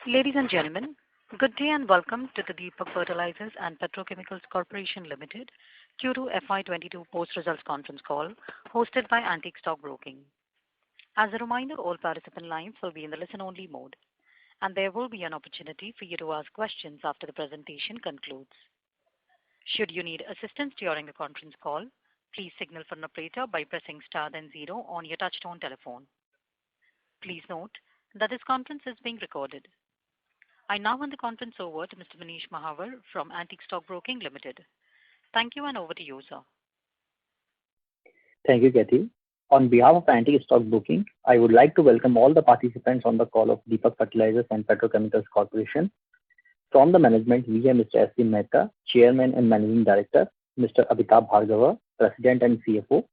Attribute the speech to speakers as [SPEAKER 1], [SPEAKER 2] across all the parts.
[SPEAKER 1] Ladies and gentlemen, good day and welcome to the Deepak Fertilizers and Petrochemicals Corporation Limited Q2 FY22 post-results conference call hosted by Antique Stock Broking. As a reminder, all participant lines will be in the listen-only mode, and there will be an opportunity for you to ask questions after the presentation concludes. Should you need assistance during the conference call, please signal for an operator by pressing star then zero on your touchtone telephone. Please note that this conference is being recorded. I now hand the conference over to Mr. Manish Mahawar from Antique Stock Broking Limited. Thank you, and over to you, sir.
[SPEAKER 2] Thank you, Kathy. On behalf of Antique Stock Broking, I would like to welcome all the participants on the call of Deepak Fertilizers and Petrochemicals Corporation. From the management, we have Mr. S. C. Mehta, Chairman and Managing Director, Mr. Amitabh Bhargava, President and CFO,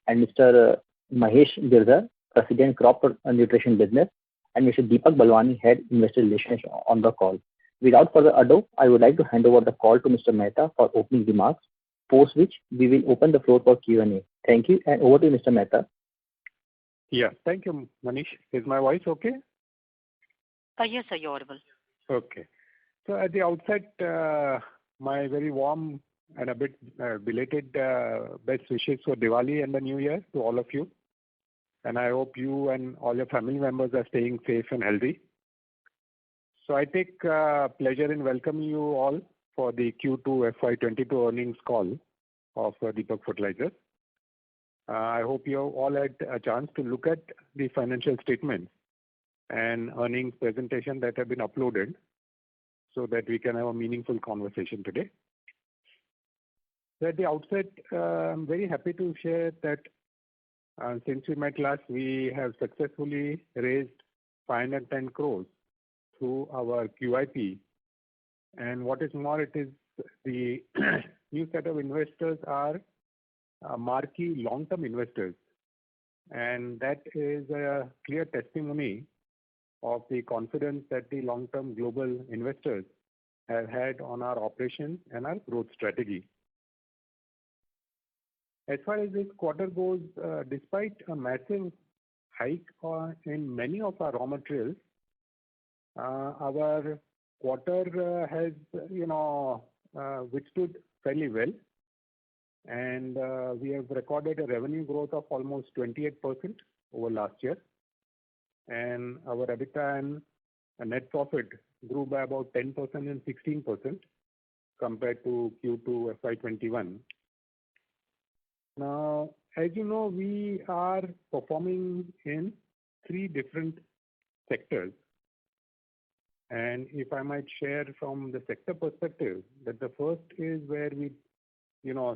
[SPEAKER 2] and Mr. Mahesh Girdhar, President Crop Nutrition Business, and Mr. Deepak Balwani, Head Investor Relations on the call. Without further ado, I would like to hand over the call to Mr. Mehta for opening remarks, post which we will open the floor for Q&A. Thank you, and over to Mr. Mehta.
[SPEAKER 3] Yeah, thank you, Manish. Is my voice okay?
[SPEAKER 1] Yes, sir, you're audible.
[SPEAKER 3] Okay. So at the outset, my very warm and a bit belated best wishes for Diwali and the New Year to all of you. And I hope you and all your family members are staying safe and healthy. So I take pleasure in welcoming you all for the Q2 FY22 earnings call of Deepak Fertilizers. I hope you all had a chance to look at the financial statements and earnings presentation that have been uploaded so that we can have a meaningful conversation today. So at the outset, I'm very happy to share that since we met last, we have successfully raised 510 crores through our QIP. And what is more, it is the new set of investors are marquee long-term investors. And that is a clear testimony of the confidence that the long-term global investors have had on our operations and our growth strategy. As far as this quarter goes, despite a massive hike in many of our raw materials, our quarter has, withstood fairly well. And we have recorded a revenue growth of almost 28% over last year. And our EBITDA and net profit grew by about 10% and 16% compared to Q2 FY21. Now, as you know, we are performing in three different sectors. And if I might share from the sector perspective, that the first is where we,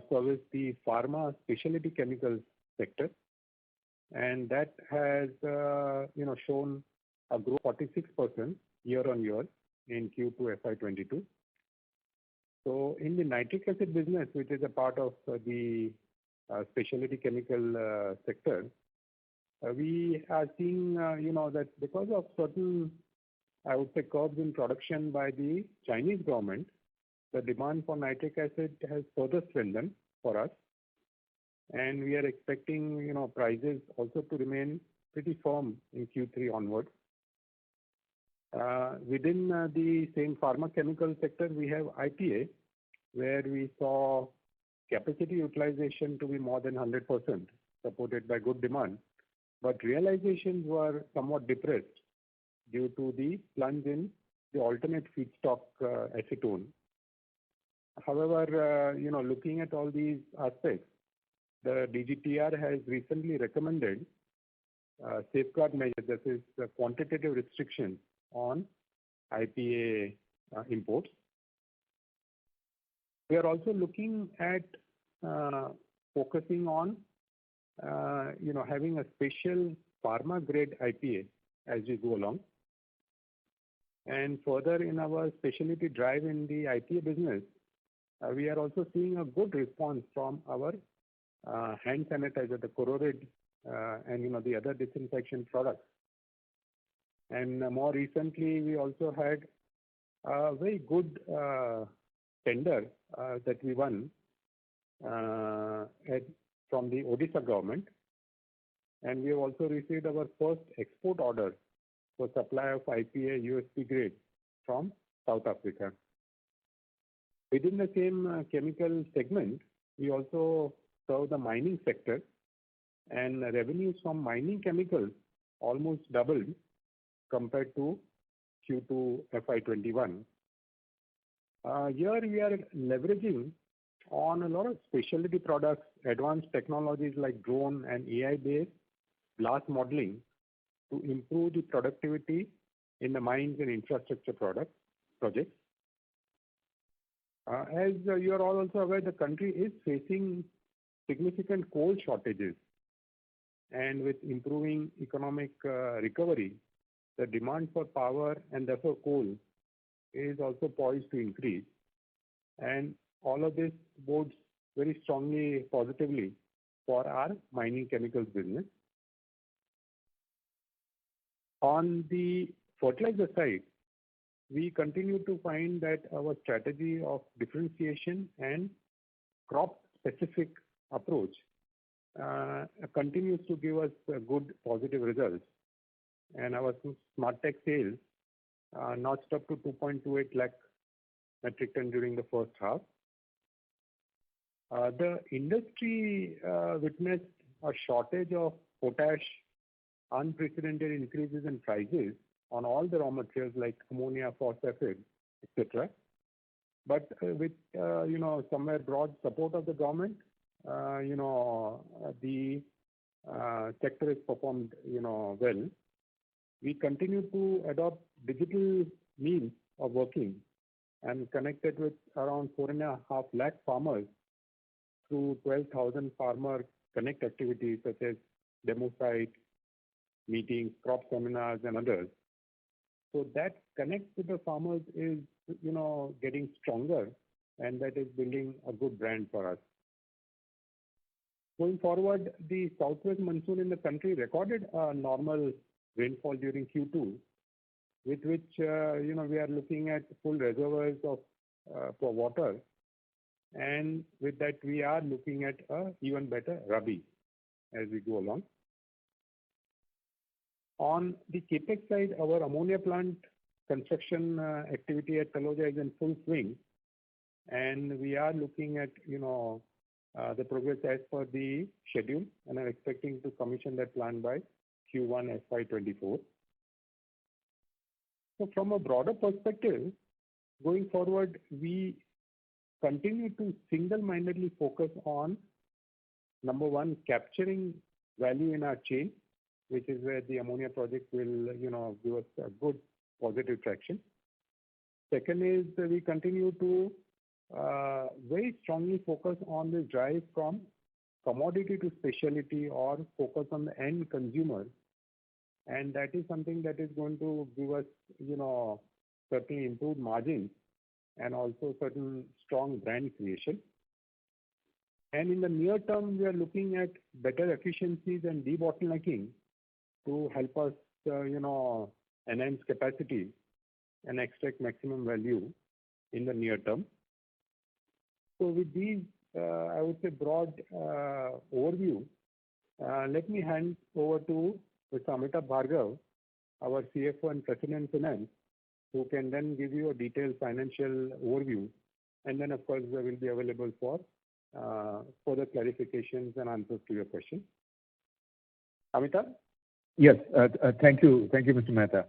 [SPEAKER 3] service the pharma specialty chemicals sector. And that has, shown a growth of 46% year on year in Q2 FY22. So in the nitric acid business, which is a part of the specialty chemical sector, we are seeing, that because of certain, I would say, curbs in production by the Chinese government, the demand for nitric acid has further strengthened for us. And we are expecting, prices also to remain pretty firm in Q3 onwards. Within the same pharma chemical sector, we have IPA, where we saw capacity utilization to be more than 100%, supported by good demand. But realizations were somewhat depressed due to the plunge in the alternate feedstock acetone. However, looking at all these aspects, the DGTR has recently recommended safeguard measures, that is, quantitative restrictions on IPA imports. We are also looking at focusing on, having a special pharma grade IPA as we go along. And further in our specialty drive in the IPA business, we are also seeing a good response from our hand sanitizer, the Cororid, and the other disinfection products. And more recently, we also had a very good tender that we won from the Odisha government. And we have also received our first export order for supply of IPA USP grade from South Africa. Within the same chemical segment, we also serve the mining sector, and revenues from mining chemicals almost doubled compared to Q2 FY21. Here we are leveraging on a lot of specialty products, advanced technologies like drone and AI-based glass modeling to improve the productivity in the mines and infrastructure projects. As you are all also aware, the country is facing significant coal shortages, and with improving economic recovery, the demand for power and therefore coal is also poised to increase. And all of this bodes very strongly positively for our mining chemicals business. On the fertilizer side, we continue to find that our strategy of differentiation and crop-specific approach continues to give us good positive results. And our SmartTech sales notched up to 2.28 lakh metric ton during the first half. The industry witnessed a shortage of potash, unprecedented increases in prices on all the raw materials like ammonia, phosphate, etc. But with somewhere broad support of the government, the sector has performed well. We continue to adopt digital means of working and connected with around 4.5 lakh farmers through 12,000 farmer connect activities such as demo site, meetings, crop seminars, and others. So that connect with the farmers is, getting stronger, and that is building a good brand for us. Going forward, the southwest monsoon in the country recorded a normal rainfall during Q2, with which we are looking at full reservoirs for water, and with that we are looking at a even better Rabi as we go along. On the capex side, our ammonia plant construction activity at Taloja is in full swing, and we are looking at the progress as per the schedule, and are expecting to commission that plant by Q1 FY24. So from a broader perspective, going forward, we continue to single-mindedly focus on, number one, capturing value in our chain, which is where the ammonia project will, give us a good positive traction. Second is we continue to very strongly focus on the drive from commodity to specialty, or focus on the end consumer, and that is something that is going to give us, certainly improved margins and also certain strong brand creation. And in the near term, we are looking at better efficiencies and debottlenecking to help us, enhance capacity and extract maximum value in the near term. So with these, I would say broad overview, let me hand over to Mr. Amitabh Bhargava, our CFO and President Finance, who can then give you a detailed financial overview, and then of course we will be available for further clarifications and answers to your questions. Amitabh?
[SPEAKER 4] Yes, thank you, Mr. Mehta.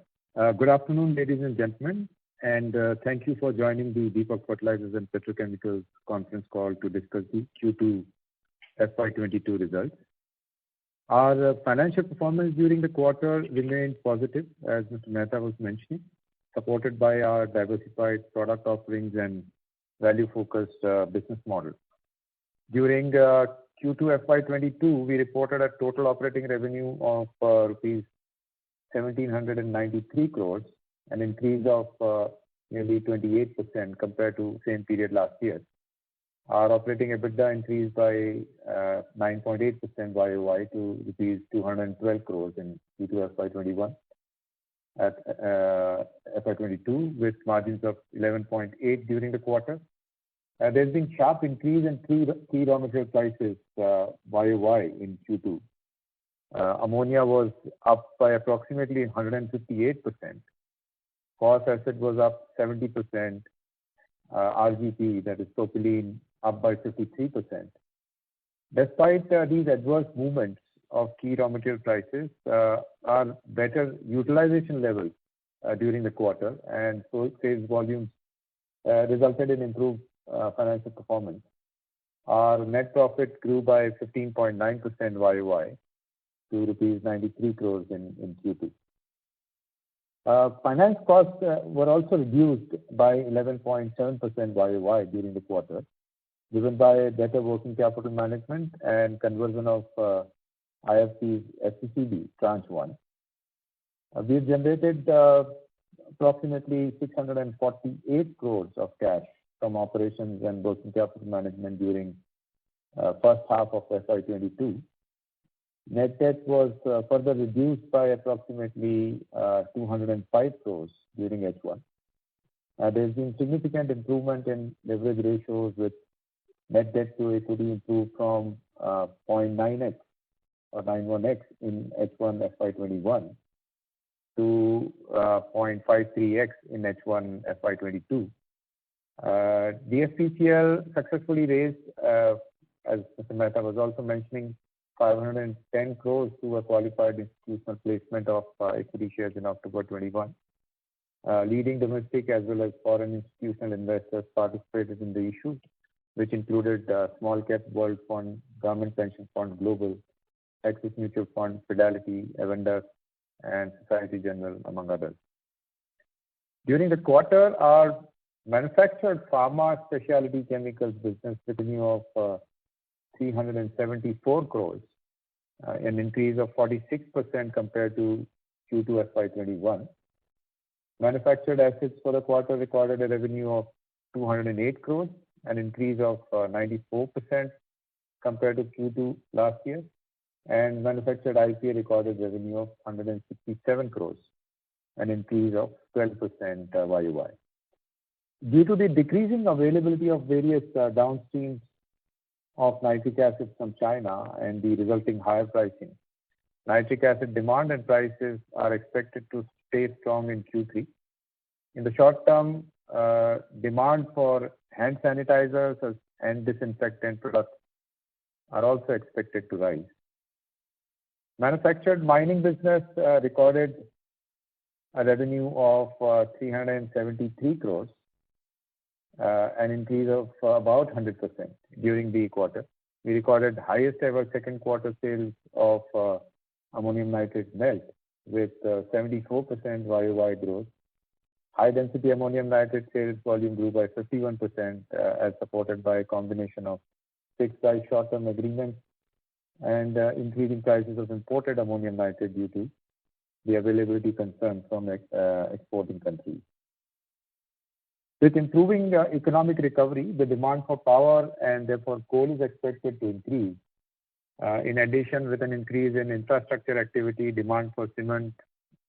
[SPEAKER 4] Good afternoon, ladies and gentlemen, and thank you for joining the Deepak Fertilizers and Petrochemicals conference call to discuss the Q2 FY22 results. Our financial performance during the quarter remained positive, as Mr. Mehta was mentioning, supported by our diversified product offerings and value-focused business model. During Q2 FY22, we reported a total operating revenue of rupees 1,793 crores, an increase of nearly 28% compared to same period last year. Our operating EBITDA increased by 9.8% YOY to rupees 212 crores in Q2 FY21 at FY22, with margins of 11.8 during the quarter. There's been sharp increase in key raw material prices YOY in Q2. Ammonia was up by approximately 158%. Phosphoric acid was up 70%. RGP, that is propylene, up by 53%. Despite these adverse movements of key raw material prices, our better utilization levels during the quarter and sales volumes resulted in improved financial performance. Our net profit grew by 15.9% YOY to rupees 93 crores in Q2. Finance costs were also reduced by 11.7% YOY during the quarter, driven by better working capital management and conversion of IFC's FCCB Tranche 1. We've generated approximately 648 crores of cash from operations and working capital management during first half of FY22. Net debt was further reduced by approximately 205 crores during H1. There's been significant improvement in leverage ratios with net debt to equity improved from 0.9x or 91x in H1 FY21 to 0.53x in H1 FY22. DFPCL successfully raised, as Mr. Mehta was also mentioning, 510 crores through a qualified institutional placement of equity shares in October 21. Leading domestic as well as foreign institutional investors participated in the issue, which included Small Cap World Fund, Government Pension Fund Global, Axis Mutual Fund, Fidelity, Avendus, and Society General, among others. During the quarter, our manufactured pharma specialty chemicals business revenue of 374 crores, an increase of 46% compared to Q2 FY21. Manufactured assets for the quarter recorded a revenue of 208 crores, an increase of 94% compared to Q2 last year. And manufactured IPA recorded revenue of 167 crores, an increase of 12% YOY. Due to the decreasing availability of various downstreams of nitric acid from China and the resulting higher pricing, nitric acid demand and prices are expected to stay strong in Q3. In the short term, demand for hand sanitizers and disinfectant products are also expected to rise. Manufactured mining business recorded a revenue of 373 crores, an increase of about 100% during the quarter. We recorded highest ever second quarter sales of ammonium nitrate melt with 74% YOY growth. High density ammonium nitrate sales volume grew by 51% as supported by a combination of fixed price short-term agreements and increasing prices of imported ammonium nitrate due to the availability concerns from exporting countries. With improving economic recovery, the demand for power and therefore coal is expected to increase. In addition, with an increase in infrastructure activity, demand for cement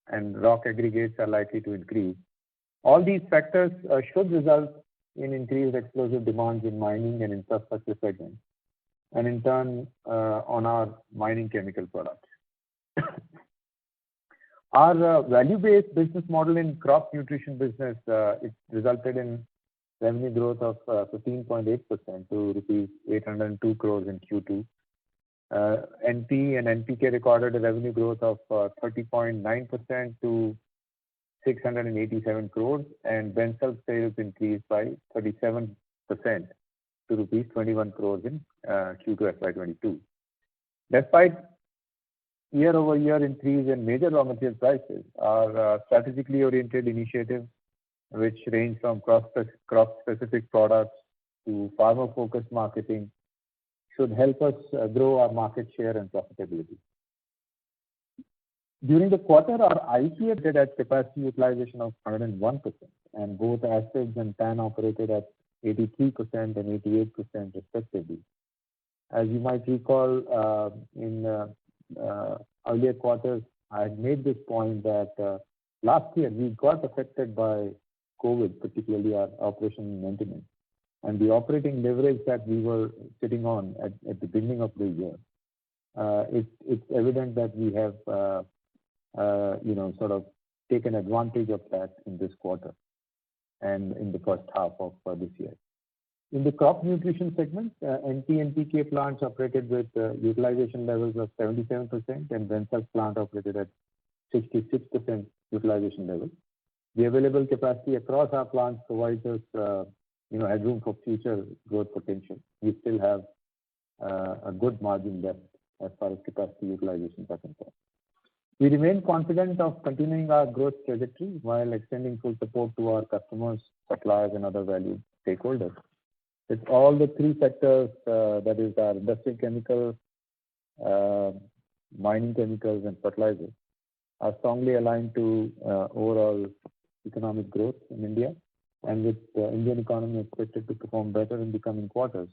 [SPEAKER 4] and rock aggregates are likely to increase. All these factors should result in increased explosive demands in mining and infrastructure segments, and in turn on our mining chemical products. Our value-based business model in crop nutrition business, it resulted in revenue growth of 15.8% to rupees 802 crores in Q2. NP and NPK recorded a revenue growth of 30.9% to 687 crores, and Bensulf sales increased by 37% to rupees 21 crores in Q2 FY22. Despite year-over-year increase in major raw material prices, our strategically oriented initiatives, which range from crop-specific products to farmer-focused marketing, should help us grow our market share and profitability. During the quarter, our IPA did at capacity utilization of 101%, and both acids and TAN operated at 83% and 88% respectively. As you might recall, in earlier quarters, I had made this point that last year we got affected by COVID, particularly our operation maintenance, and the operating leverage that we were sitting on at the beginning of the year it's evident that we have sort of taken advantage of that in this quarter and in the first half of this year. In the crop nutrition segment, NP and PK plants operated with utilization levels of 77%, and Bensas plant operated at 66% utilization level. The available capacity across our plants provides us, headroom for future growth potential. We still have a good margin left as far as capacity utilization is concerned. We remain confident of continuing our growth trajectory while extending full support to our customers, suppliers, and other valued stakeholders. With all the three sectors, that is our industrial chemicals, mining chemicals, and fertilizers, are strongly aligned to overall economic growth in India. And with the Indian economy expected to perform better in the coming quarters,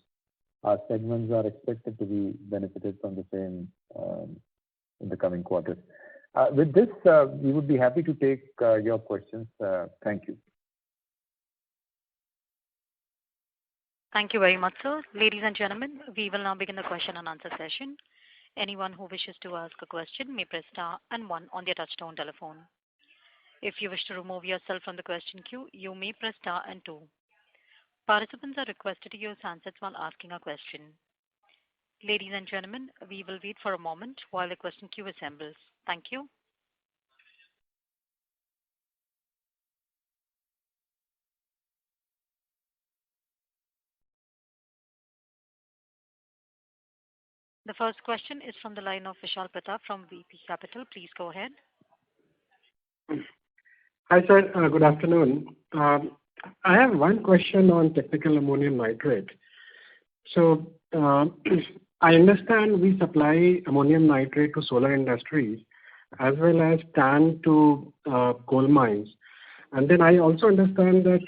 [SPEAKER 4] our segments are expected to be benefited from the same in the coming quarters. With this, we would be happy to take your questions. Thank you.
[SPEAKER 1] Thank you very much, sir. Ladies and gentlemen, we will now begin the question and answer session. Anyone who wishes to ask a question may press star and one on their touchtone telephone. If you wish to remove yourself from the question queue, you may press star and two. Participants are requested to use handsets while asking a question. Ladies and gentlemen, we will wait for a moment while the question queue assembles. Thank you. The first question is from the line of Vishal Pratap from VP Capital. Please go ahead.
[SPEAKER 5] Hi, sir. Good afternoon. I have one question on technical ammonium nitrate. So, I understand we supply ammonium nitrate to solar industries as well as TAN to coal mines. And then I also understand that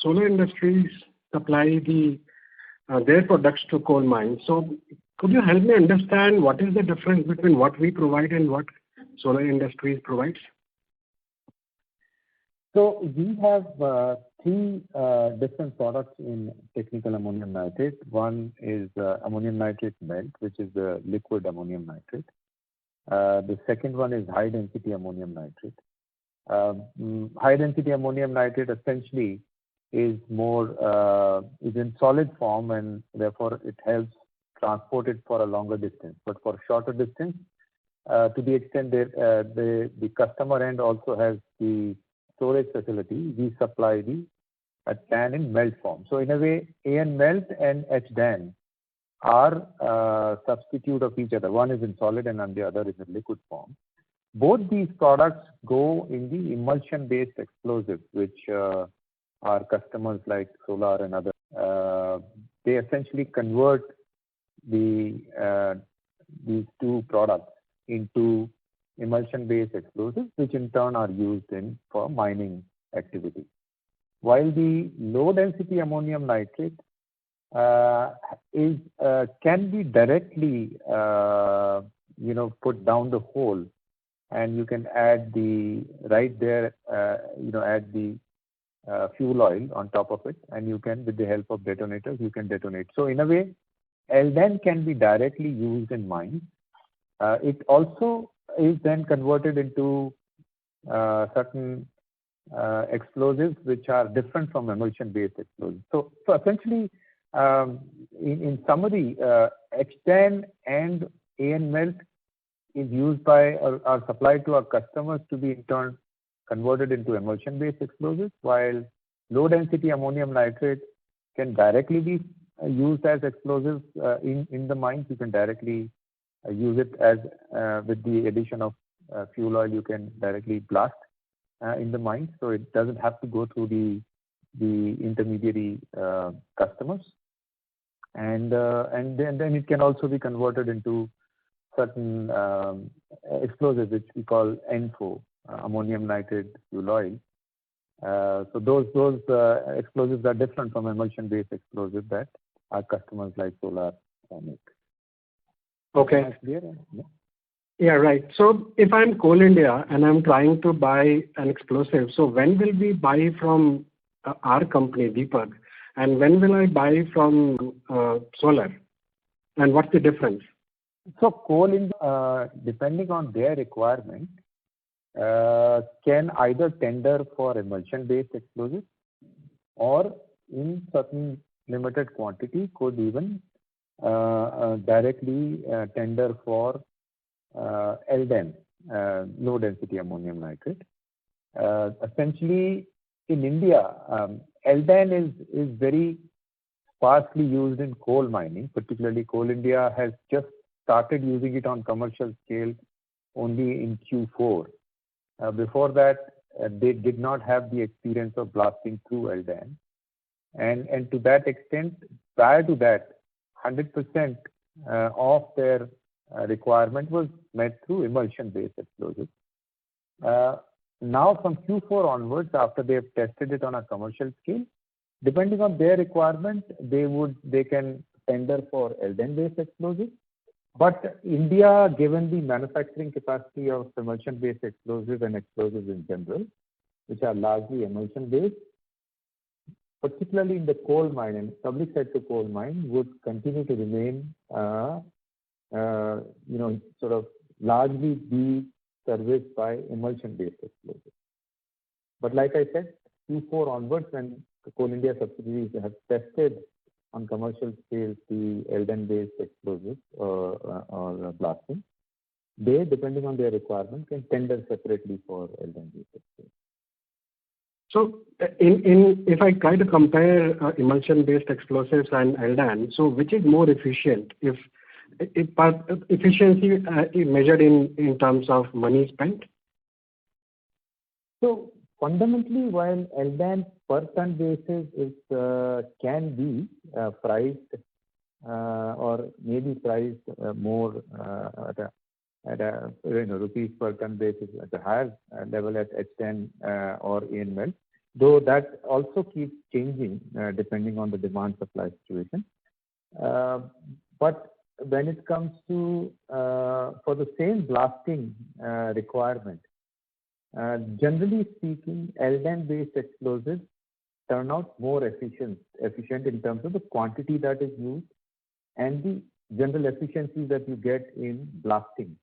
[SPEAKER 5] solar industries supply their products to coal mines. So, could you help me understand what is the difference between what we provide and what solar industries provides?
[SPEAKER 4] So we have three different products in technical ammonium nitrate. One is ammonium nitrate melt, which is the liquid ammonium nitrate. The second one is high density ammonium nitrate. High density ammonium nitrate essentially is in solid form, and therefore it helps transport it for a longer distance. But for shorter distance, to the extent that the customer end also has the storage facility, we supply the TAN in melt form. So in a way, AN melt and HDAN are substitute of each other. One is in solid and the other is in liquid form. Both these products go in the emulsion-based explosives, which our customers like Solar and others, they essentially convert these two products into emulsion-based explosives, which in turn are used for mining activity. While the low-density ammonium nitrate can be directly, put down the hole, and you can add add the fuel oil on top of it, and you can, with the help of detonators, you can detonate. So in a way, LDAN can be directly used in mines. It also is then converted into certain explosives which are different from emulsion-based explosives. So essentially, in summary, HDAN and AN melt is used by or supplied to our customers to be in turn converted into emulsion-based explosives, while low-density ammonium nitrate can directly be used as explosives in the mines. You can directly use it as with the addition of fuel oil. You can directly blast in the mines, so it doesn't have to go through the intermediary customers. And then it can also be converted into certain explosives which we call NFO, ammonium nitrate fuel oil. So those explosives are different from emulsion-based explosives that our customers like Solar make.
[SPEAKER 5] Okay.
[SPEAKER 4] Clear?
[SPEAKER 5] Yeah, right. So if I'm Coal India and I'm trying to buy an explosive, so when will we buy from our company, Deepak, and when will I buy from Solar? And what's the difference?
[SPEAKER 4] So Coal India, depending on their requirement, can either tender for emulsion-based explosives or in certain limited quantity could even directly tender for LDAN, low density ammonium nitrate. Essentially, in India, LDAN is very sparsely used in coal mining. Particularly, Coal India has just started using it on commercial scale only in Q4. Before that, they did not have the experience of blasting through LDAN. And to that extent, prior to that, 100% of their requirement was met through emulsion-based explosives. Now from Q4 onwards, after they have tested it on a commercial scale, depending on their requirement, they can tender for LDAN-based explosives. But India, given the manufacturing capacity of emulsion-based explosives and explosives in general, which are largely emulsion-based, particularly in the coal mine and public sector coal mine, would continue to remain, sort of largely be serviced by emulsion-based explosives. But like I said, Q4 onwards, when the Coal India subsidiaries have tested on commercial scale the LDAN-based explosives or blasting, they, depending on their requirement, can tender separately for LDAN-based explosives.
[SPEAKER 5] So, if I try to compare emulsion-based explosives and LDAN, so which is more efficient? If efficiency is measured in terms of money spent?
[SPEAKER 2] So fundamentally, while LDAN per ton basis can be priced or maybe priced more at a rupees per ton basis at a higher level at H10 or ANML, though that also keeps changing depending on the demand supply situation. But when it comes to for the same blasting requirement, generally speaking, LDAN-based explosives turn out more efficient in terms of the quantity that is used and the general efficiencies that you get in blasting.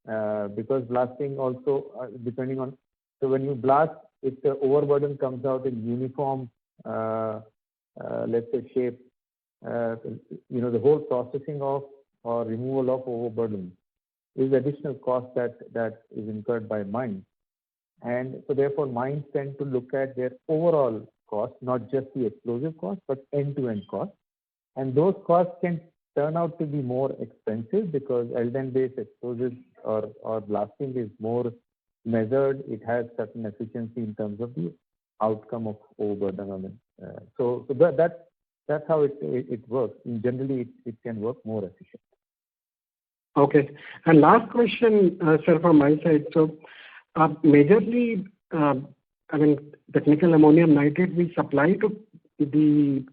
[SPEAKER 2] Because blasting also, depending on, so when you blast, if the overburden comes out in uniform, let's say shape, the whole processing of or removal of overburden is additional cost that is incurred by mines. And so therefore mines tend to look at their overall cost, not just the explosive cost, but end-to-end cost. And those costs can turn out to be more expensive because LDAN-based explosives or blasting is more measured. It has certain efficiency in terms of the outcome of overburden. So that's how it works. Generally, it can work more efficient.
[SPEAKER 5] Okay. And last question, sir, from my side. So, majorly, technical ammonium nitrate we supply to the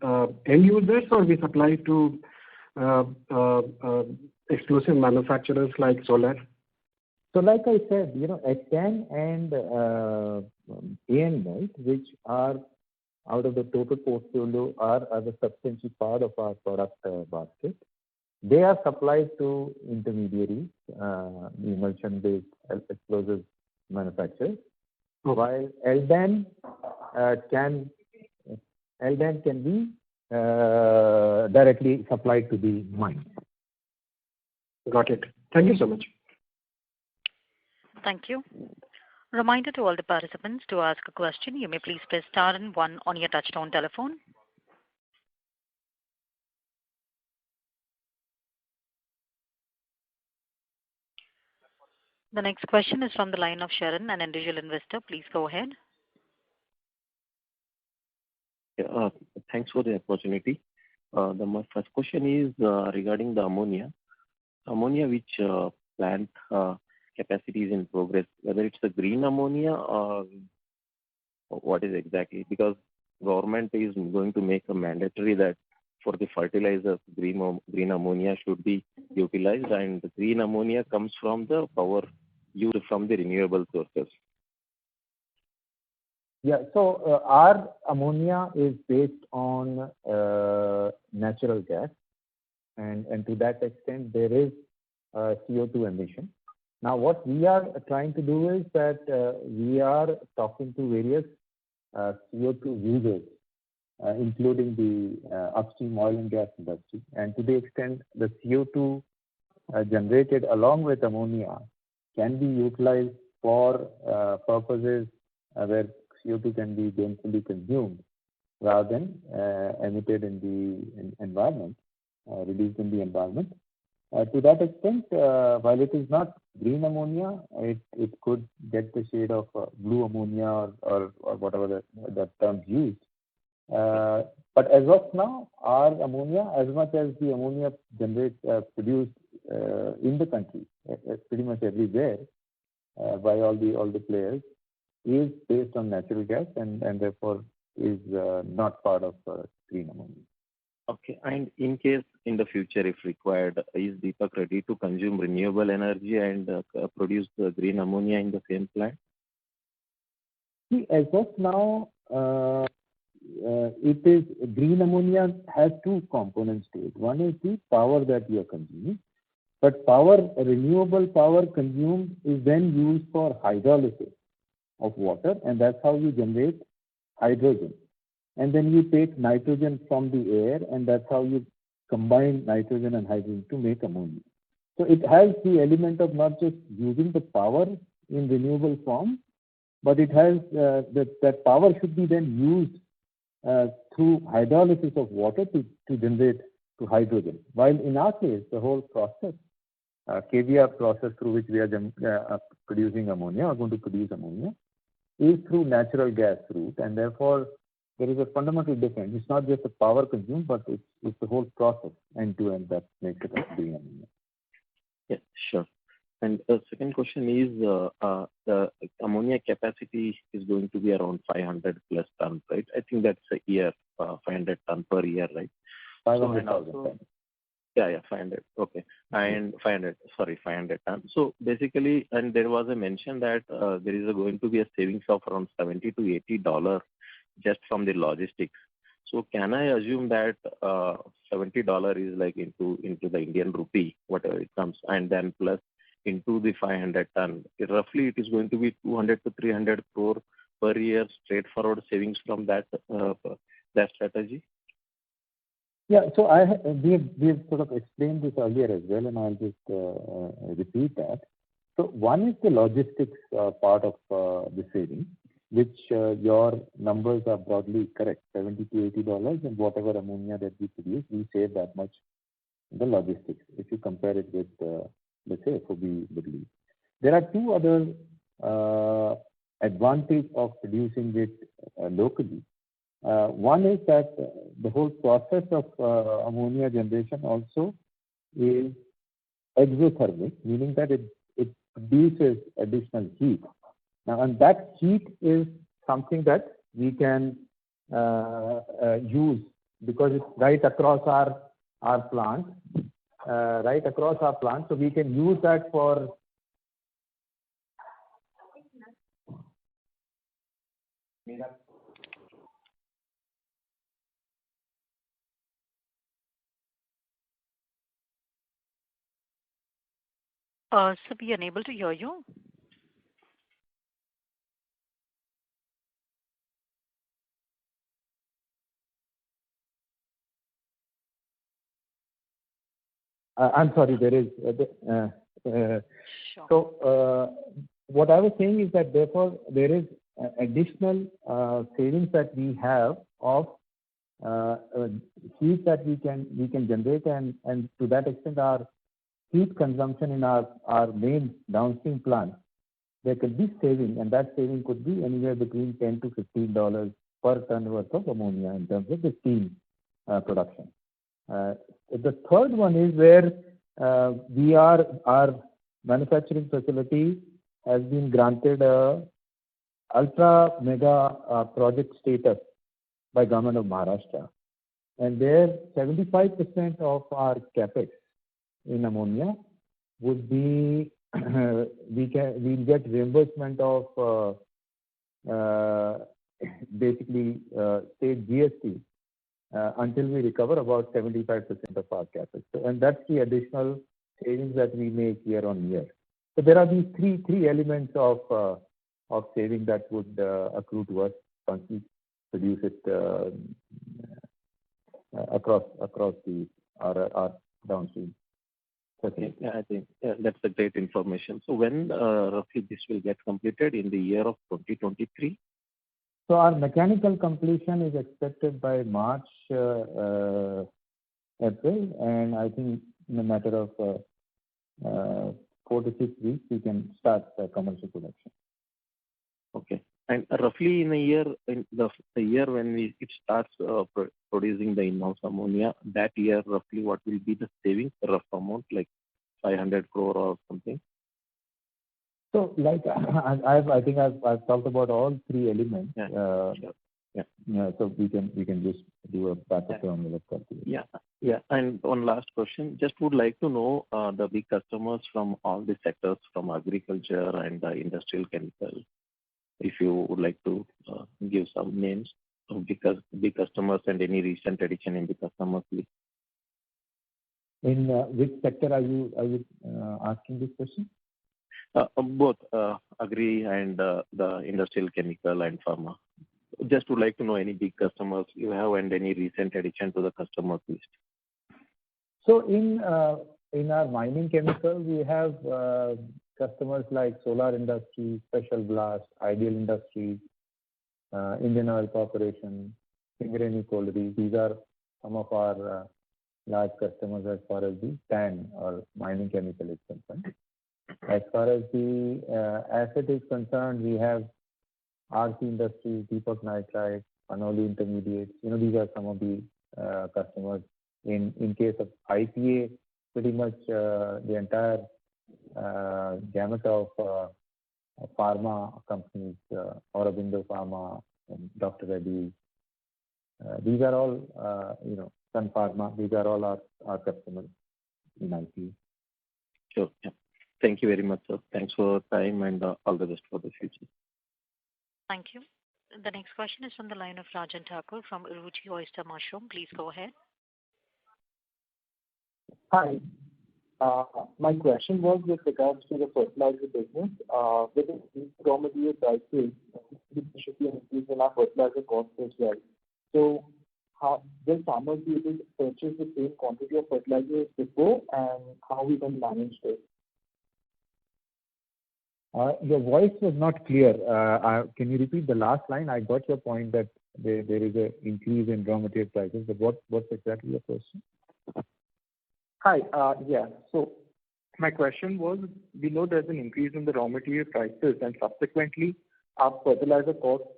[SPEAKER 5] end users, or we supply to explosive manufacturers like Solar?
[SPEAKER 2] So like I said, HN and AN, which are out of the total portfolio are a substantial part of our product basket. They are supplied to intermediaries, emulsion-based explosive manufacturers, while LDAN can be directly supplied to the mines.
[SPEAKER 5] Got it. Thank you so much.
[SPEAKER 1] Thank you. Reminder to all the participants, to ask a question, you may please press star and 1 on your touchtone telephone. The next question is from the line of Sharon, an individual investor. Please go ahead.
[SPEAKER 6] Thanks for the opportunity. My first question is regarding the ammonia. Ammonia, which plant capacity is in progress, whether it's a green ammonia or what is exactly, because government is going to make a mandatory that for the fertilizers, green ammonia should be utilized, and the green ammonia comes from the power used from the renewable sources.
[SPEAKER 2] Yeah, so our ammonia is based on natural gas, and to that extent there is
[SPEAKER 4] CO2 emission. Now, what we are trying to do is that we are talking to various CO2 users, including the upstream oil and gas industry. And to the extent the CO2 generated along with ammonia can be utilized for purposes where CO2 can be gainfully consumed rather than emitted in the environment, released in the environment. To that extent, while it is not green ammonia, it could get the shade of blue ammonia or whatever that term used. But as of now, our ammonia, as much as the ammonia produced in the country, pretty much everywhere by all the players, is based on natural gas and therefore is not part of green ammonia.
[SPEAKER 6] Okay. And in case in the future, if required, is Deepak ready to consume renewable energy and produce the green ammonia in the same plant?
[SPEAKER 4] See, as of now, it is green ammonia has two components to it. One is the power that you are consuming, but renewable power consumed is then used for hydrolysis of water, and that's how you generate hydrogen. And then you take nitrogen from the air, and that's how you combine nitrogen and hydrogen to make ammonia. So it has the element of not just using the power in renewable form, but it has that power should be then used through hydrolysis of water to generate to hydrogen. While in our case, the whole process, KBR process through which we are producing ammonia, or going to produce ammonia, is through natural gas route, and therefore there is a fundamental difference. It's not just the power consumed, but it's the whole process end to end that makes it green ammonia.
[SPEAKER 6] Yeah, sure. And the second question is the ammonia capacity is going to be around 500 plus tons, right? I think that's a year, 500 ton per year, right?
[SPEAKER 4] 500,000 tons.
[SPEAKER 6] Yeah, 500. Okay. And 500 tons. So basically, and there was a mention that there is going to be a savings of around $70 to $80 just from the logistics. So can I assume that $70 is like into the Indian rupee, whatever it comes, and then plus into the 500 ton, roughly it is going to be 200 to 300 crore per year straightforward savings from that strategy?
[SPEAKER 4] Yeah, so we have sort of explained this earlier as well, and I'll just repeat that. So one is the logistics part of the saving, which your numbers are broadly correct, $70 to $80, and whatever ammonia that we produce, we save that much in the logistics if you compare it with, let's say, FOB Middle East. There are two other advantages of producing it locally. One is that the whole process of ammonia generation also is exothermic, meaning that it produces additional heat. Now, and that heat is something that we can use because it's right across our plant, so we can use that for
[SPEAKER 1] So we are unable to hear you.
[SPEAKER 4] I'm sorry, there is.
[SPEAKER 1] Sure.
[SPEAKER 4] So what I was saying is that therefore there is additional savings that we have of heat that we can generate, and to that extent our heat consumption in our main downstream plant, there could be saving, and that saving could be anywhere between $10 to $15 per ton worth of ammonia in terms of the steam production. The third one is where our manufacturing facility has been granted a ultra mega project status by Government of Maharashtra, and there 75% of our capex in ammonia would be we'll get reimbursement of basically state GST until we recover about 75% of our capex. So, and that's the additional savings that we make year on year. So there are these three elements of saving that would accrue to us once we produce it across our downstream.
[SPEAKER 6] Okay. Yeah, I think that's a great information. So when roughly this will get completed in the year of 2023?
[SPEAKER 4] So our mechanical completion is expected by March, April, and I think in a matter of 4 to 6 weeks we can start commercial production.
[SPEAKER 6] Okay. And roughly in a year, in the year when it starts producing the in-house ammonia, that year roughly what will be the savings, rough amount, like 500 crore or something?
[SPEAKER 4] So like I think I've talked about all three elements.
[SPEAKER 6] Sure.
[SPEAKER 4] Yeah. So we can just do a back of the envelope calculation.
[SPEAKER 6] Yeah. And one last question. Just would like to know the big customers from all the sectors, from agriculture and industrial chemical. If you would like to give some names of big customers and any recent addition in the customer list.
[SPEAKER 4] In which sector are you asking this question?
[SPEAKER 6] Both agri and the industrial chemical and pharma. Just would like to know any big customers you have and any recent addition to the customer list.
[SPEAKER 4] So in our mining chemical, we have customers like Solar Industries, Special Blast, Ideal Industries, Indian Oil Corporation, Singareni Collieries. These are some of our large customers as far as the TAN or mining chemical is concerned. As far as the asset is concerned, we have RC Industries, Deepak Nitrite, Panoli Intermediates. These are some of the customers. In case of IPA, pretty much the entire gamut of pharma companies, Aurobindo Pharma, and Dr. Reddy's. These are all, Sun Pharma. These are all our customers in IPA.
[SPEAKER 6] Sure. Yeah. Thank you very much, sir. Thanks for your time and all the best for the future.
[SPEAKER 1] Thank you. The next question is from the line of Rajan Thakur from Ruchi Oyster Mushroom. Please go ahead.
[SPEAKER 7] Hi. My question was with regards to the fertilizer business. With the raw material prices, there should be an increase in our fertilizer costs as well. So how will farmers be able to purchase the same quantity of fertilizers before, and how we can manage this?
[SPEAKER 4] Your voice was not clear. Can you repeat the last line? I got your point that there is an increase in raw material prices, but what's exactly your question?
[SPEAKER 7] Hi. Yeah. So my question was, we know there's an increase in the raw material prices, and subsequently our fertilizer product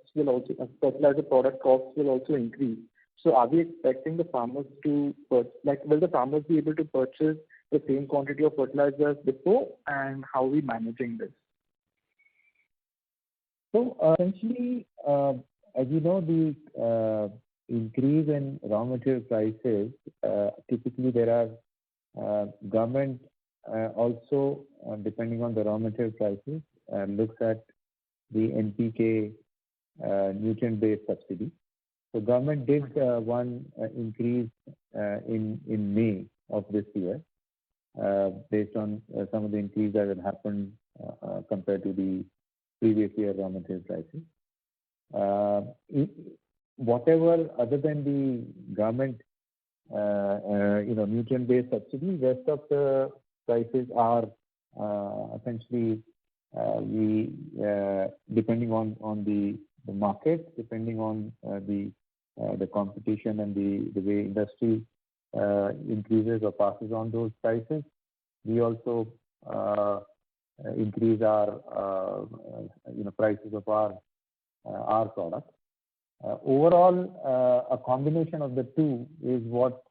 [SPEAKER 7] costs will also increase. So are we expecting the farmers to will the farmers be able to purchase the same quantity of fertilizers before, and how are we managing this?
[SPEAKER 4] So essentially, as you know, the increase in raw material prices, typically there are government also, depending on the raw material prices, looks at the NPK nutrient-based subsidy. So government did one increase in May of this year based on some of the increase that had happened compared to the previous year raw material prices. Whatever other than the government nutrient-based subsidy, rest of the prices are essentially depending on the market, depending on the competition and the way industry increases or passes on those prices. We also increase our prices of our products. Overall, a combination of the two is what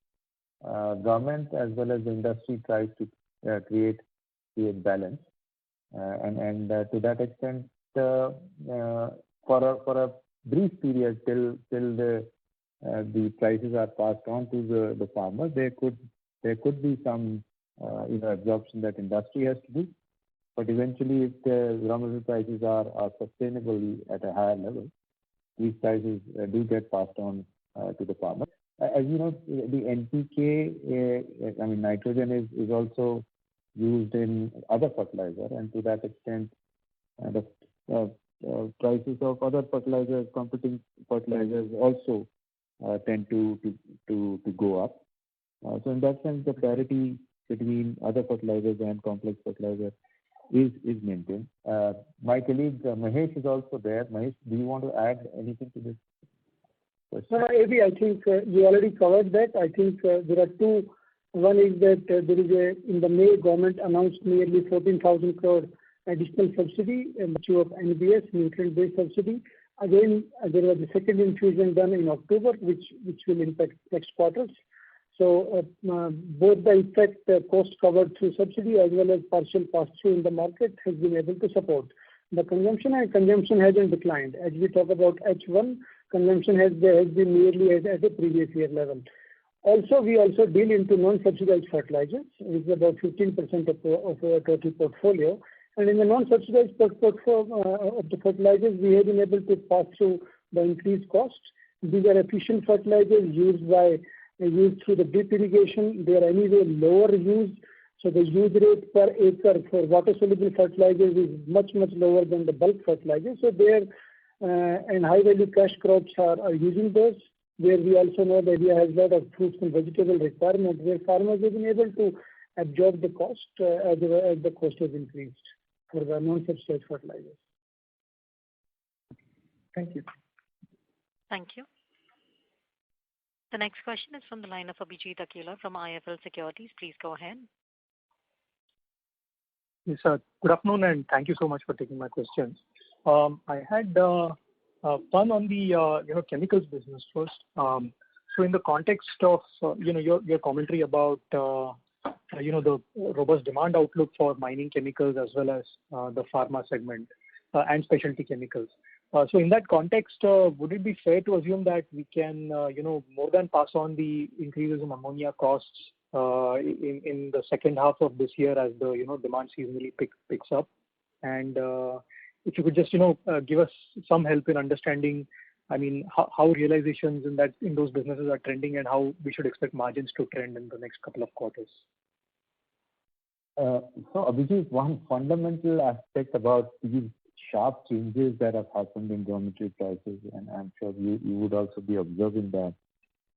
[SPEAKER 4] government as well as the industry tries to create balance. And to that extent, for a brief period till the prices are passed on to the farmer, there could be some absorption that industry has to do. But eventually, if the raw material prices are sustainable at a higher level, these prices do get passed on to the farmer. As you know, the NPK, nitrogen is also used in other fertilizer, and to that extent, the prices of other fertilizers, competing fertilizers, also tend to go up. So in that sense, the parity between other fertilizers and complex fertilizer is maintained. My colleague Mahesh is also there. Mahesh, do you want to add anything to this question?
[SPEAKER 8] No, Avi, I think you already covered that. I think there are two. One is that there is in the May, government announced nearly 14,000 crore additional subsidy in the of NBS, nutrient-based subsidy. Again, there was a second infusion done in October, which will impact next quarters. So both the effect cost covered through subsidy as well as partial pass-through in the market has been able to support the consumption, and consumption hasn't declined. As we talk about H1, consumption has been nearly at the previous year level. Also, we also deal into non-subsidized fertilizers, which is about 15% of our total portfolio. And in the non-subsidized portfolio of the fertilizers, we have been able to pass through the increased costs. These are efficient fertilizers used through the drip irrigation. They are anyway lower used, so the use rate per acre for water-soluble fertilizers is much lower than the bulk fertilizers. So and high-value cash crops are using those, where we also know that India has a lot of fruits and vegetable requirements, where farmers have been able to absorb the cost as the cost has increased for the non-subsidized fertilizers.
[SPEAKER 7] Thank you.
[SPEAKER 1] Thank you. The next question is from the line of Abhijit Akella from IIFL Securities. Please go ahead.
[SPEAKER 9] Yes, sir. Good afternoon, and thank you so much for taking my questions. I had one on the chemicals business first. So in the context of your commentary about the robust demand outlook for mining chemicals as well as the pharma segment and specialty chemicals. So in that context, would it be fair to assume that we can more than pass on the increases in ammonia costs in the second half of this year as the demand seasonally picks up? And if you could just give us some help in understanding, I mean, how realizations in those businesses are trending and how we should expect margins to trend in the next couple of quarters.
[SPEAKER 4] So Abhijit, one fundamental aspect about these sharp changes that have happened in raw material prices, and I'm sure you would also be observing that,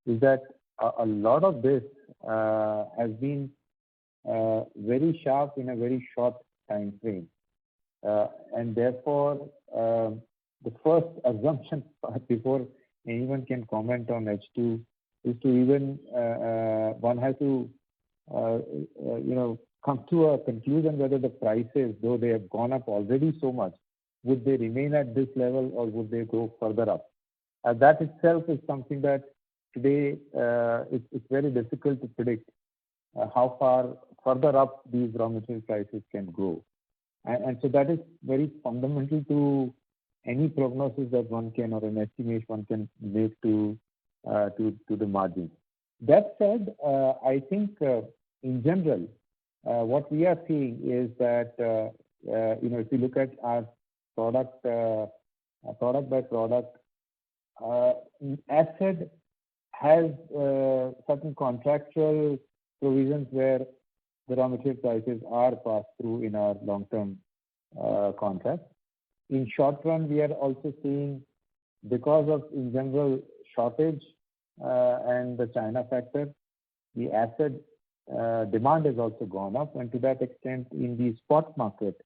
[SPEAKER 4] is that a lot of this has been very sharp in a very short time frame. And therefore, the first assumption before anyone can comment on H2 is to even one has to come to a conclusion whether the prices, though they have gone up already so much, would they remain at this level or would they go further up? That itself is something that today it's very difficult to predict how far further up these raw material prices can go. And so that is very fundamental to any prognosis that one can or an estimate one can make to the margins. That said, I think in general, what we are seeing is that if you look at our product by product, acid has certain contractual provisions where the raw material prices are passed through in our long-term contracts. In short run, we are also seeing, because of in general shortage and the China factor, the acid demand has also gone up, and to that extent, in the spot market,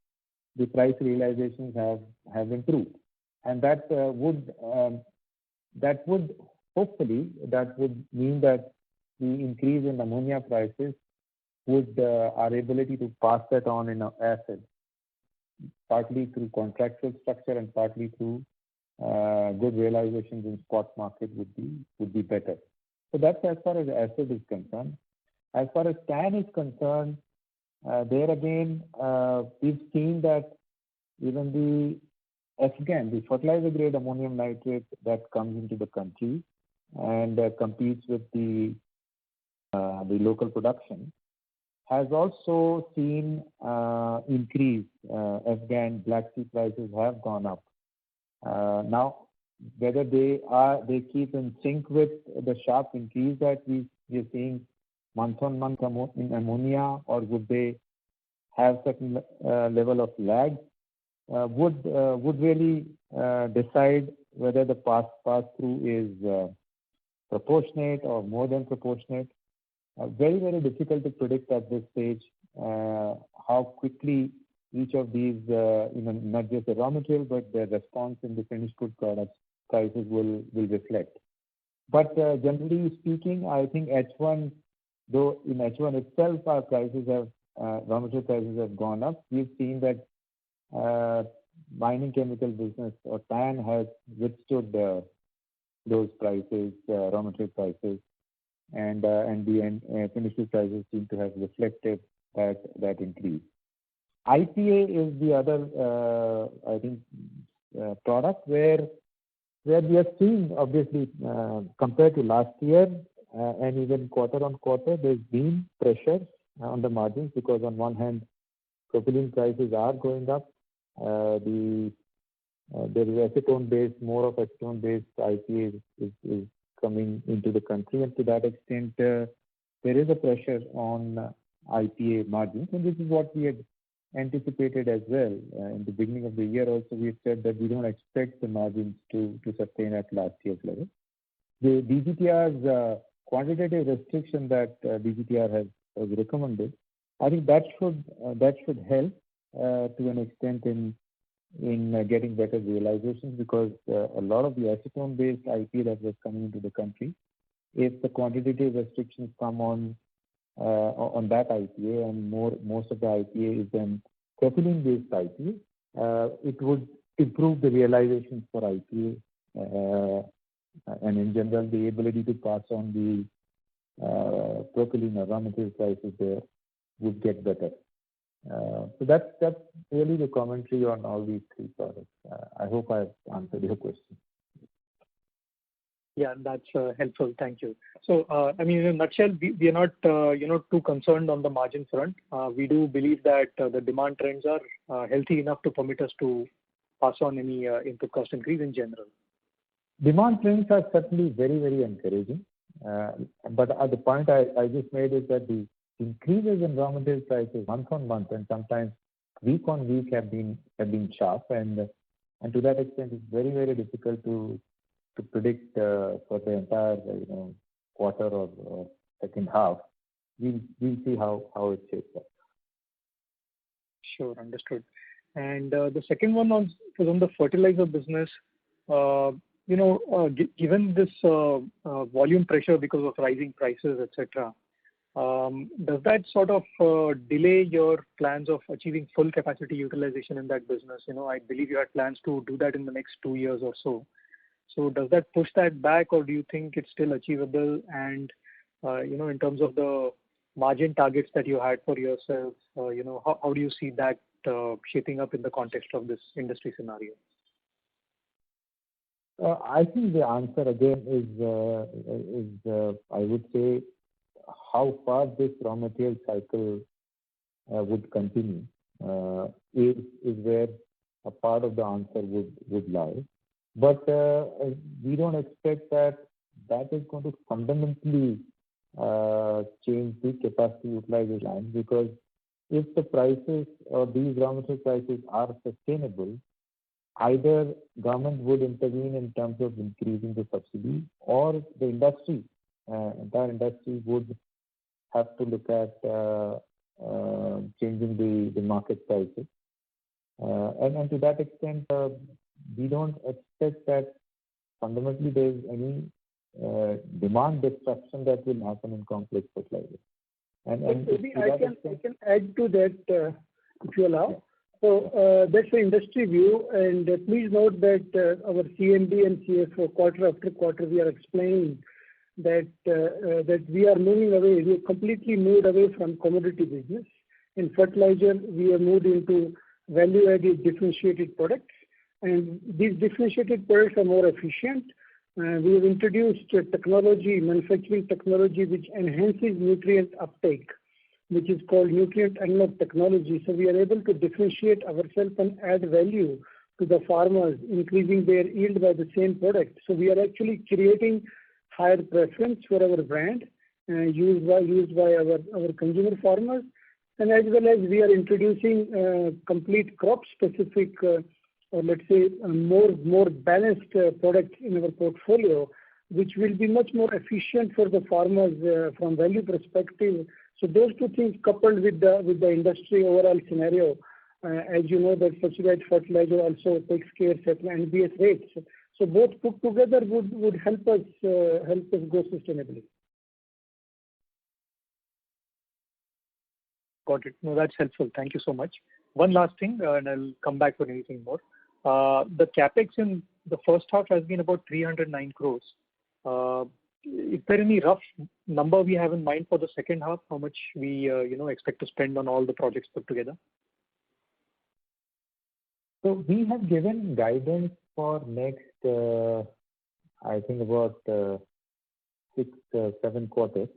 [SPEAKER 4] the price realizations have improved, and that would hopefully mean that the increase in ammonia prices would our ability to pass that on in acid, partly through contractual structure and partly through good realizations in spot market would be better. So that's as far as acid is concerned. As far as TAN is concerned, there again we've seen that even the FGAN, the fertilizer grade ammonium nitrate that comes into the country and competes with the local production, has also seen increase. FGAN Black Sea prices have gone up. Now, whether they keep in sync with the sharp increase that we are seeing month on month in ammonia, or would they have certain level of lag would really decide whether the pass through is proportionate or more than proportionate. Very, very difficult to predict at this stage how quickly each of these, not just the raw material, but the response in the finished good products prices will reflect. But generally speaking, I think H1, though in H1 itself our prices have, raw material prices have gone up, we've seen that mining chemical business or TAN has withstood those prices, raw material prices, and the finished good prices seem to have reflected that increase. IPA is the other, I think, product where we are seeing, obviously, compared to last year and even quarter on quarter, there's been pressure on the margins because on one hand, propylene prices are going up. There is acetone-based, more of acetone-based IPA is coming into the country, and to that extent, there is a pressure on IPA margins, and this is what we had anticipated as well. In the beginning of the year also, we had said that we don't expect the margins to sustain at last year's level. The DGTR's quantitative restriction that DGTR has recommended, I think that should help to an extent in getting better realizations, because a lot of the acetone-based IPA that was coming into the country, if the quantitative restrictions come on that IPA and most of the IPA is then propylene-based IPA, it would improve the realizations for IPA and in general the ability to pass on the propylene or raw material prices there would get better. So that's really the commentary on all these three products. I hope I've answered your question.
[SPEAKER 9] Yeah, that's helpful. Thank you. So, I mean, in a nutshell, we are not, too concerned on the margin front. We do believe that the demand trends are healthy enough to permit us to pass on any input cost increase in general.
[SPEAKER 4] Demand trends are certainly very, very encouraging. But the point I just made is that the increases in raw material prices month on month and sometimes week on week have been sharp, and to that extent it's very, very difficult to predict for the entire quarter or second half. We'll see how it shapes up.
[SPEAKER 9] Sure, understood. And the second one was on the fertilizer business. Given this volume pressure because of rising prices, etc., does that sort of delay your plans of achieving full capacity utilization in that business? I believe you had plans to do that in the next 2 years or so. So does that push that back, or do you think it's still achievable? And in terms of the margin targets that you had for yourself, how do you see that shaping up in the context of this industry scenario?
[SPEAKER 4] I think the answer again is I would say how far this raw material cycle would continue is where a part of the answer would lie. But we don't expect that is going to fundamentally change the capacity utilization line, because if the prices or these raw material prices are sustainable, either government would intervene in terms of increasing the subsidy, or the entire industry would have to look at changing the market prices. And to that extent, we don't expect that fundamentally there is any demand destruction that will happen in complex fertilizers. And
[SPEAKER 8] maybe I can add to that if you allow. So that's the industry view, and please note that our CMD and CFO quarter after quarter we are explaining that we are moving away. We have completely moved away from commodity business. In fertilizer, we have moved into value-added differentiated products, and these differentiated products are more efficient. We have introduced manufacturing technology, which enhances nutrient uptake, which is called nutrient unlock technology. So we are able to differentiate ourselves and add value to the farmers, increasing their yield by the same product. So we are actually creating higher preference for our brand used by our consumer farmers. and as well as we are introducing complete crop-specific, or let's say, more balanced products in our portfolio, which will be much more efficient for the farmers from value perspective. So those two things coupled with the industry overall scenario, as you know, that subsidized fertilizer also takes care of certain NBS rates. So both put together would help us go sustainably.
[SPEAKER 9] Got it. No, that's helpful. Thank you so much. One last thing, and I'll come back for anything more. The capex in the first half has been about 309 crores. Is there any rough number we have in mind for the second half? How much we expect to spend on all the projects put together?
[SPEAKER 4] So we have given guidance for next, I think about 6-7 quarters.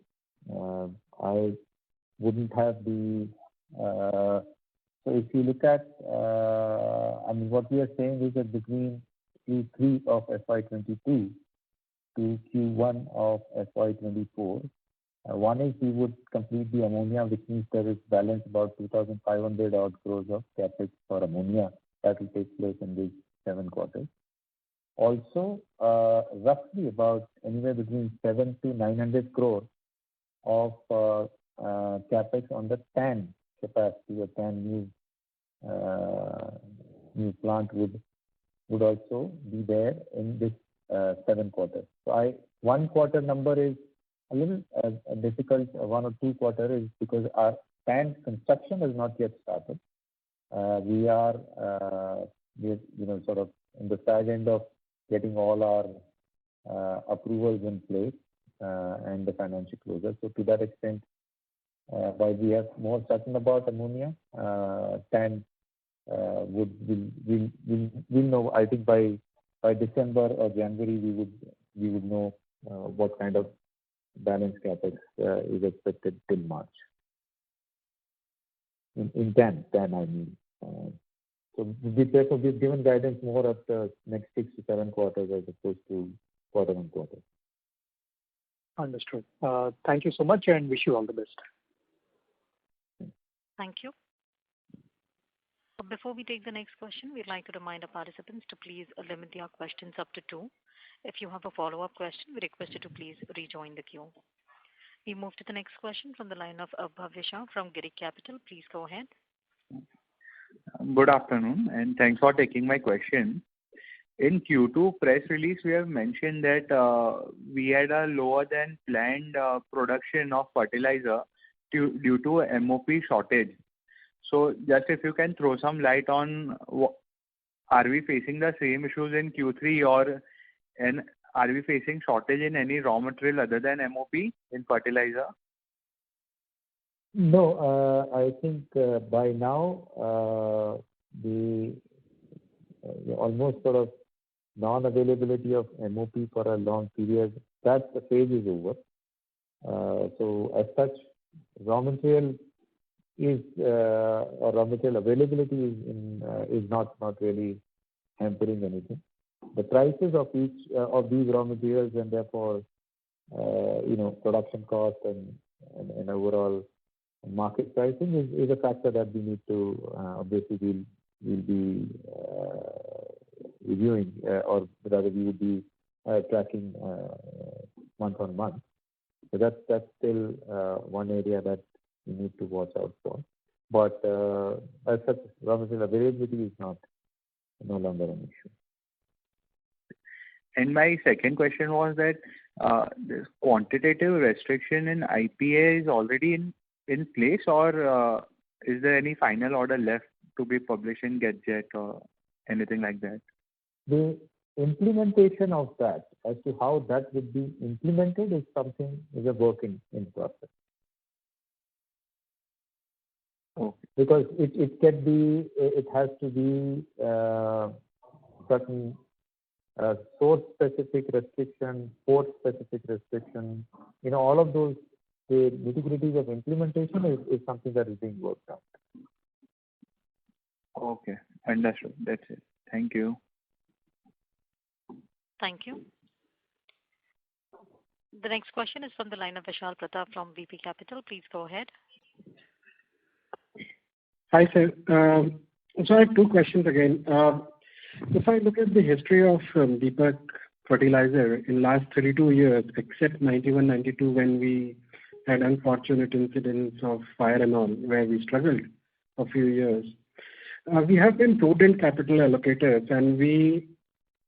[SPEAKER 4] I wouldn't have the. So if you look at, what we are saying is that between Q3 of FY22 to Q1 of FY24, one is we would complete the ammonia, which means there is balance about 2,500 odd crores of capex for ammonia that will take place in these 7 quarters. Also, roughly about anywhere between 700 to 900 crore of capex on the TAN capacity. A TAN new plant would also be there in this 7 quarters. So one quarter number is a little difficult. 1 or 2 quarters is because our TAN construction has not yet started. We are sort of in the side end of getting all our approvals in place and the financial closure. So to that extent, while we are more certain about ammonia, TAN we'll know. I think by December or January we would know what kind of balance capex is expected till March. In TAN I mean. So we've given guidance more of the next 6 to 7 quarters as opposed to quarter on quarter.
[SPEAKER 9] Understood. Thank you so much and wish you all the best.
[SPEAKER 1] Thank you. Before we take the next question, we'd like to remind our participants to please limit their questions up to 2. If you have a follow-up question, we request you to please rejoin the queue. We move to the next question from the line of Bhavya Shah from Girik Capital. Please go ahead.
[SPEAKER 10] Good afternoon, and thanks for taking my question. In Q2 press release, we have mentioned that we had a lower than planned production of fertilizer due to MOP shortage. So just if you can throw some light on, are we facing the same issues in Q3 and are we facing shortage in any raw material other than MOP in fertilizer?
[SPEAKER 4] No, I think by now the almost sort of non-availability of MOP for a long period, that phase is over. So as such, raw material availability is not really hampering anything. The prices of each of these raw materials and therefore production cost and overall market pricing is a factor that we need to obviously we'll be reviewing or rather we would be tracking month on month. So that's still one area that we need to watch out for. But as such, raw material availability is no longer an issue.
[SPEAKER 10] And my second question was that this quantitative restriction in IPA is already in place, or is there any final order left to be published in Gazette or anything like that?
[SPEAKER 4] The implementation of that, as to how that would be implemented, is a work in process.
[SPEAKER 10] Okay.
[SPEAKER 4] Because it has to be certain source-specific restriction, port-specific restriction. All of those, the nitty-gritties of implementation is something that is being worked out.
[SPEAKER 10] Okay, understood. That's it. Thank you.
[SPEAKER 1] Thank you. The next question is from the line of Vishal Pratap from VP Capital. Please go ahead.
[SPEAKER 5] Hi, sir. So I have two questions again. If I look at the history of Deepak Fertilizer in last 32 years, except 91, 92, when we had unfortunate incidents of fire and all, where we struggled a few years, we have been prudent capital allocators and we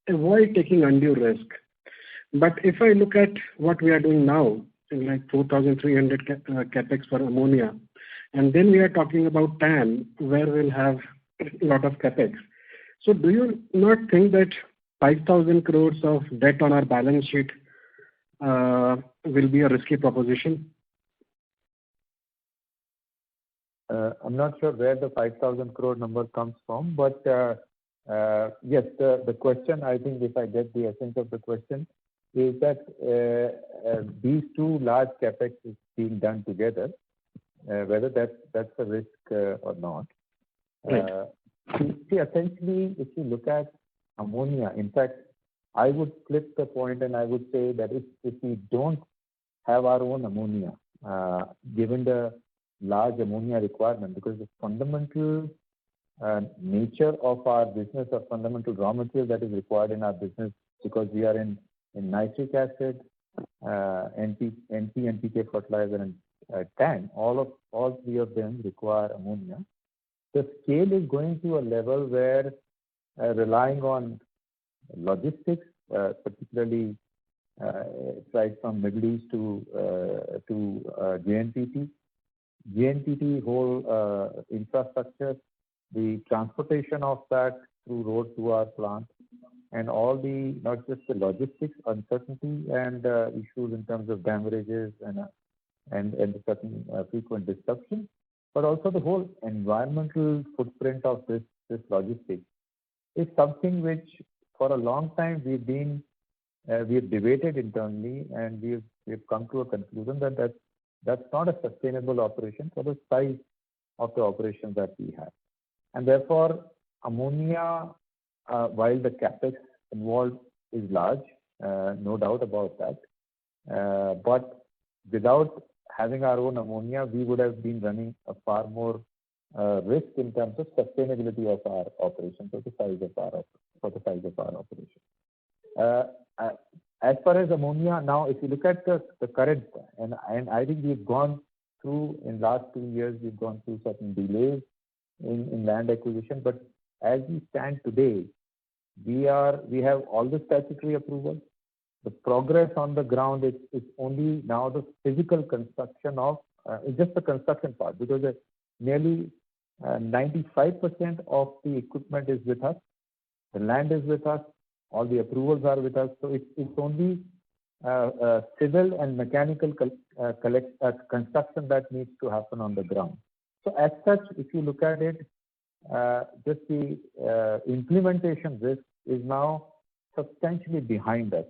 [SPEAKER 5] avoid taking undue risk. But if I look at what we are doing now, like 4,300 capex for ammonia, and then we are talking about TAN, where we'll have a lot of capex. So do you not think that 5,000 crores of debt on our balance sheet will be a risky proposition?
[SPEAKER 4] I'm not sure where the 5,000 crore number comes from, but yes, the question, I think if I get the essence of the question, is that these two large capex is being done together, whether that's a risk or not.
[SPEAKER 5] Right.
[SPEAKER 4] See, essentially, if you look at ammonia, in fact, I would flip the point and I would say that if we don't have our own ammonia, given the large ammonia requirement, because the fundamental nature of our business or fundamental raw material that is required in our business, because we are in nitric acid, NPK fertilizer and TAN, all three of them require ammonia. The scale is going to a level where relying on logistics, particularly right from Middle East to JNPT whole infrastructure, the transportation of that through road to our plant, and all the, not just the logistics uncertainty and issues in terms of damages and the certain frequent disruption, but also the whole environmental footprint of this logistics is something which for a long time we have debated internally, and we've come to a conclusion that that's not a sustainable operation for the size of the operations that we have. And therefore, ammonia, while the capex involved is large, no doubt about that, but without having our own ammonia, we would have been running a far more risk in terms of sustainability of our operations, for the size of our operation. As far as ammonia, now if you look at the current, and I think we've gone through, in last 2 years, we've gone through certain delays in land acquisition, but as we stand today, we have all the statutory approvals. The progress on the ground is only now the physical construction of, it's just the construction part, because nearly 95% of the equipment is with us, the land is with us, all the approvals are with us, so it's only civil and mechanical construction that needs to happen on the ground. So as such, if you look at it, just the implementation risk is now substantially behind us.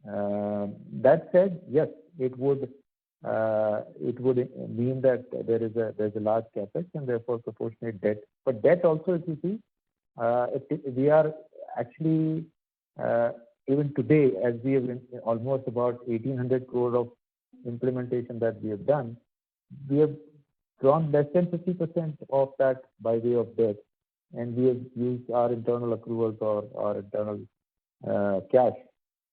[SPEAKER 4] That said, yes, it would mean that there's a large capex and therefore proportionate debt. But debt also, if you see, we are actually even today, as we have almost about 1,800 crore of implementation that we have done, we have drawn less than 50% of that by way of debt, and we have used our internal accruals or our internal cash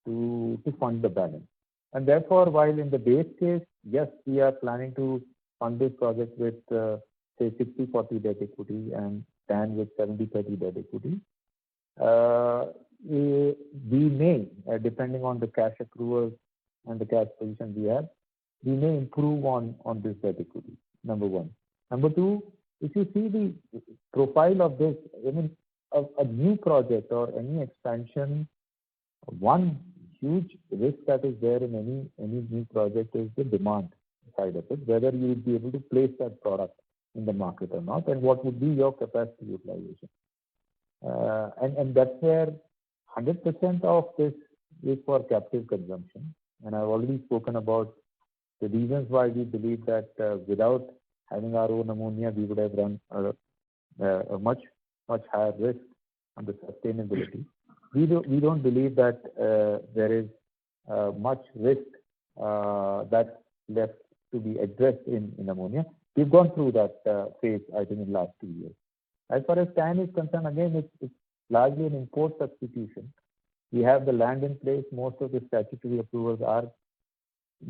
[SPEAKER 4] to fund the balance. And therefore, while in the base case, yes, we are planning to fund this project with say 60-40 debt equity and TAN with 70-30 debt equity. We may, depending on the cash accruals and the cash position we have, we may improve on this debt equity, number one. Number two, if you see the profile of this, I mean, a new project or any expansion, one huge risk that is there in any new project is the demand side of it, whether you would be able to place that product in the market or not, and what would be your capacity utilization. And that's where 100% of this is for captive consumption. And I've already spoken about the reasons why we believe that without having our own ammonia, we would have run a much higher risk on the sustainability. We don't believe that there is much risk that's left to be addressed in ammonia. we've gone through that phase, I think, in the last 2 years. As far as TAN is concerned, again, it's largely an import substitution. We have the land in place. Most of the statutory approvals are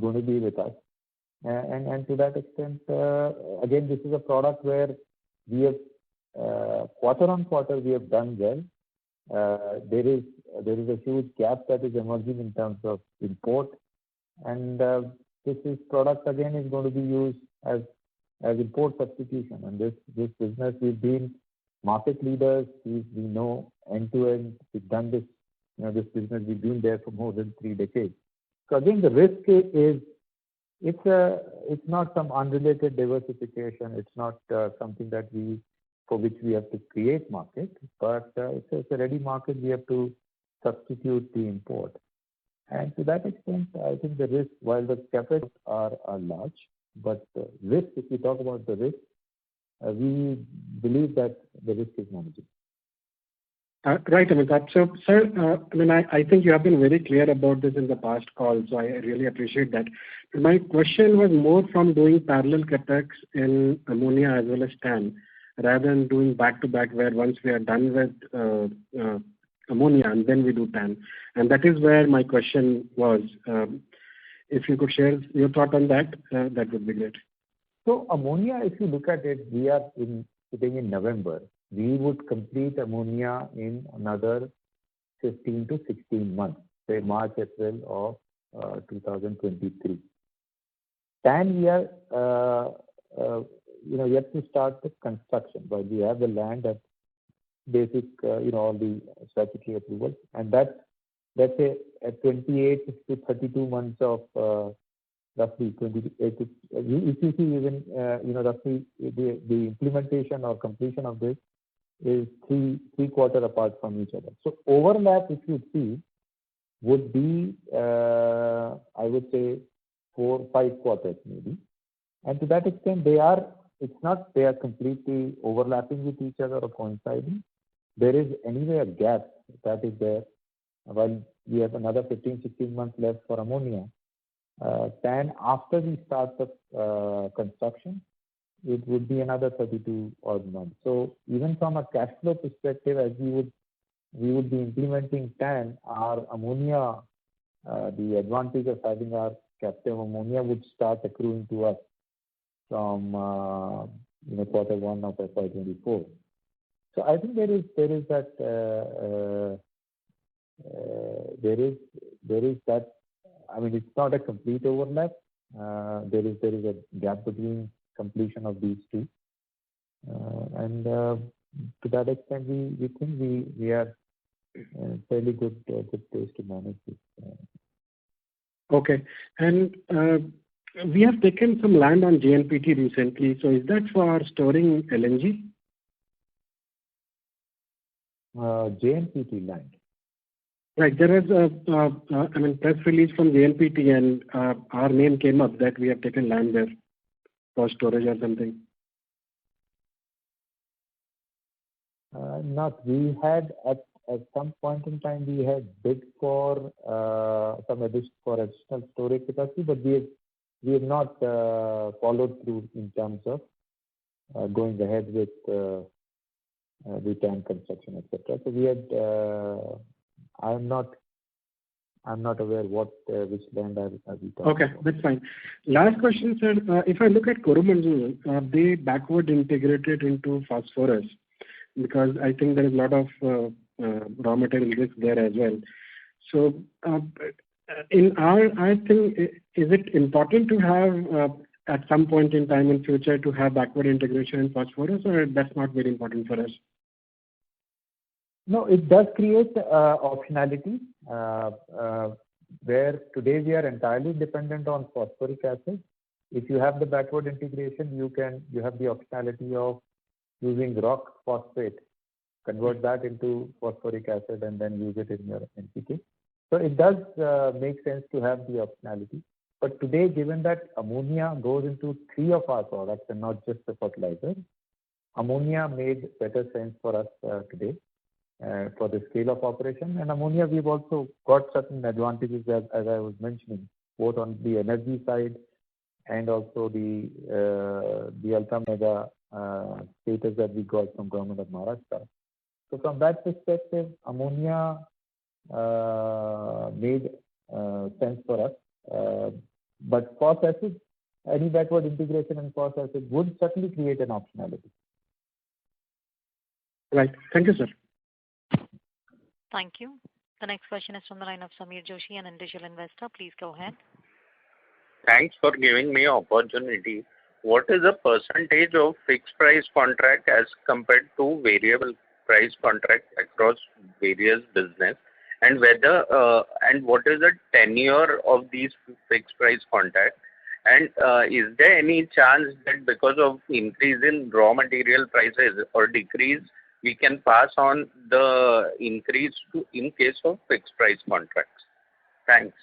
[SPEAKER 4] going to be with us. And to that extent, again, this is a product where we have quarter on quarter we have done well. There is a huge gap that is emerging in terms of import, and this product again is going to be used as import substitution. And this business, we've been market leaders. We know end to end. We've done this. This business, we've been there for more than 3 decades. So again, the risk is it's not some unrelated diversification. It's not something that for which we have to create market, but it's a ready market. We have to substitute the import. And to that extent, I think the risk, while the capital are large, but risk, if we talk about the risk, we believe that the risk is manageable.
[SPEAKER 5] Right, Amitabh. So, sir, I think you have been very clear about this in the past calls, so I really appreciate that. My question was more from doing parallel capex in ammonia as well as TAN, rather than doing back-to-back, where once we are done with ammonia and then we do TAN. And that is where my question was. If you could share your thought on that, that would be great.
[SPEAKER 4] So ammonia, if you look at it, we are sitting in November. We would complete ammonia in another 15 to 16 months, say March, April of 2023. TAN, we are yet to start the construction, but we have the land at basic, all the statutory approvals, and that's at 28 to 32 months of roughly 28 to, if you see even, roughly the implementation or completion of this is three quarter apart from each other. So overlap, if you see, would be, I would say, 4-5 quarters maybe. And to that extent, they are completely overlapping with each other or coinciding. There is anyway a gap that is there. While we have another 15-16 months left for ammonia, TAN, after we start the construction, it would be another 32 odd months. So even from a cash flow perspective, as we would be implementing TAN, our ammonia, the advantage of having our captive ammonia would start accruing to us from quarter 1 of FY24. So I think there is that there is that. I mean, it's not a complete overlap. There is a gap between completion of these two, and to that extent, we think we are fairly good place to manage this.
[SPEAKER 5] Okay, and we have taken some land on JNPT recently. So is that for storing LNG?
[SPEAKER 4] JNPT land.
[SPEAKER 5] Right. There is a press release from JNPT, and our name came up that we have taken land there for storage or something.
[SPEAKER 4] Not. We had at some point in time we had bid for some additional storage capacity, but we have not followed through in terms of going ahead with the TAN construction, etc. So we had. I'm not aware which land are we talking
[SPEAKER 5] Okay,
[SPEAKER 4] about.
[SPEAKER 5] that's fine. Last question, sir. If I look at Coromandel, they backward integrated into phosphorus because I think there is a lot of raw material risk there as well. So, I think, is it important to have at some point in time in future to have backward integration in phosphorus, or that's not very important for us?
[SPEAKER 4] No, it does create optionality. Where today we are entirely dependent on phosphoric acid. If you have the backward integration, you have the optionality of using rock phosphate, convert that into phosphoric acid, and then use it in your NPK. So it does make sense to have the optionality. But today, given that ammonia goes into 3 of our products and not just the fertilizer, ammonia made better sense for us today. For the scale of operation, and ammonia, we've also got certain advantages as I was mentioning, both on the energy side and also the ultra mega status that we got from Government of Maharashtra. So from that perspective, ammonia made sense for us. But phosphoric acid, any backward integration in phosphoric acid would certainly create an optionality.
[SPEAKER 5] Right. Thank you, sir.
[SPEAKER 1] Thank you. The next question is from the line of Samir Joshi, an individual investor. Please go ahead.
[SPEAKER 11] Thanks for giving me opportunity. What is the percentage of fixed price contract as compared to variable price contract across various business, and whether and what is the tenure of these fixed price contracts? And is there any chance that because of increase in raw material prices or decrease, we can pass on the increase to in case of fixed price contracts? Thanks.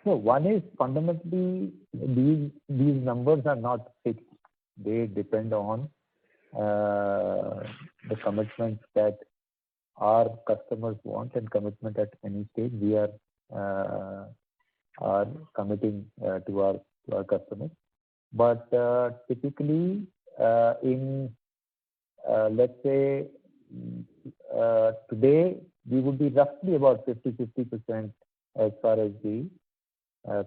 [SPEAKER 4] So one is fundamentally these numbers are not fixed. They depend on the commitments that our customers want and commitment at any stage we are committing to our customers. But typically in let's say today we would be roughly about 50% as far as the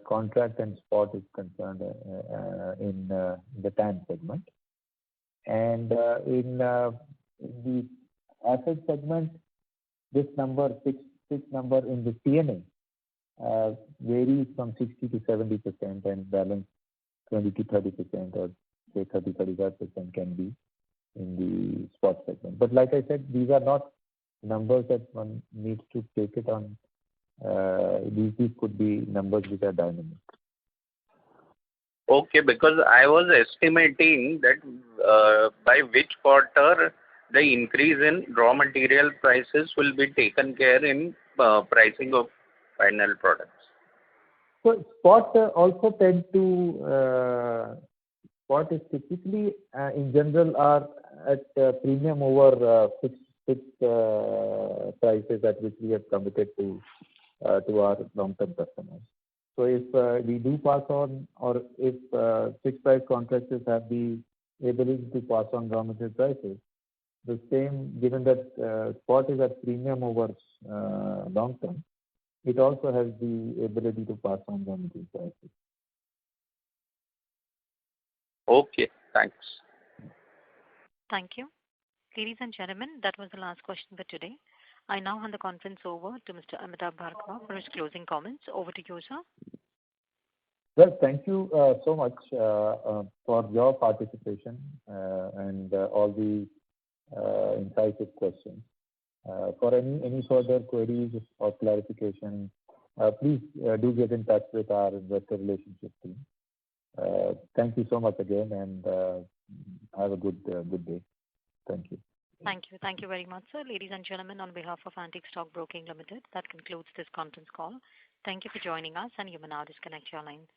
[SPEAKER 4] contract and spot is concerned in the TAN segment. And in the asset segment, this number, fixed number in the TNA varies from 60 to 70% and balance 20 to 30% or say 30-35% can be in the spot segment. But like I said, these are not numbers that one needs to take it on. These could be numbers which are dynamic.
[SPEAKER 11] Okay, because I was estimating that by which quarter the increase in raw material prices will be taken care in pricing of final products.
[SPEAKER 4] So spot also tend to spot is typically in general are at premium over fixed prices at which we have committed to our long-term customers. So if we do pass on, or if fixed price contractors have the ability to pass on raw material prices, the same, given that spot is at premium over long-term, it also has the ability to pass on raw material prices.
[SPEAKER 11] Okay, thanks.
[SPEAKER 1] Thank you. Ladies and gentlemen, that was the last question for today. I now hand the conference over to Mr. Amitabh Bhargava for his closing comments. Over to you, sir.
[SPEAKER 4] Well, thank you so much for your participation and all the incisive questions. For any further queries or clarification, please do get in touch with our investor relationship team. Thank you so much again, and have a good day. Thank you.
[SPEAKER 1] Thank you. Thank you very much, sir. Ladies and gentlemen, on behalf of Antique Stock Broking Limited, that concludes this conference call. Thank you for joining us, and you may now disconnect your lines.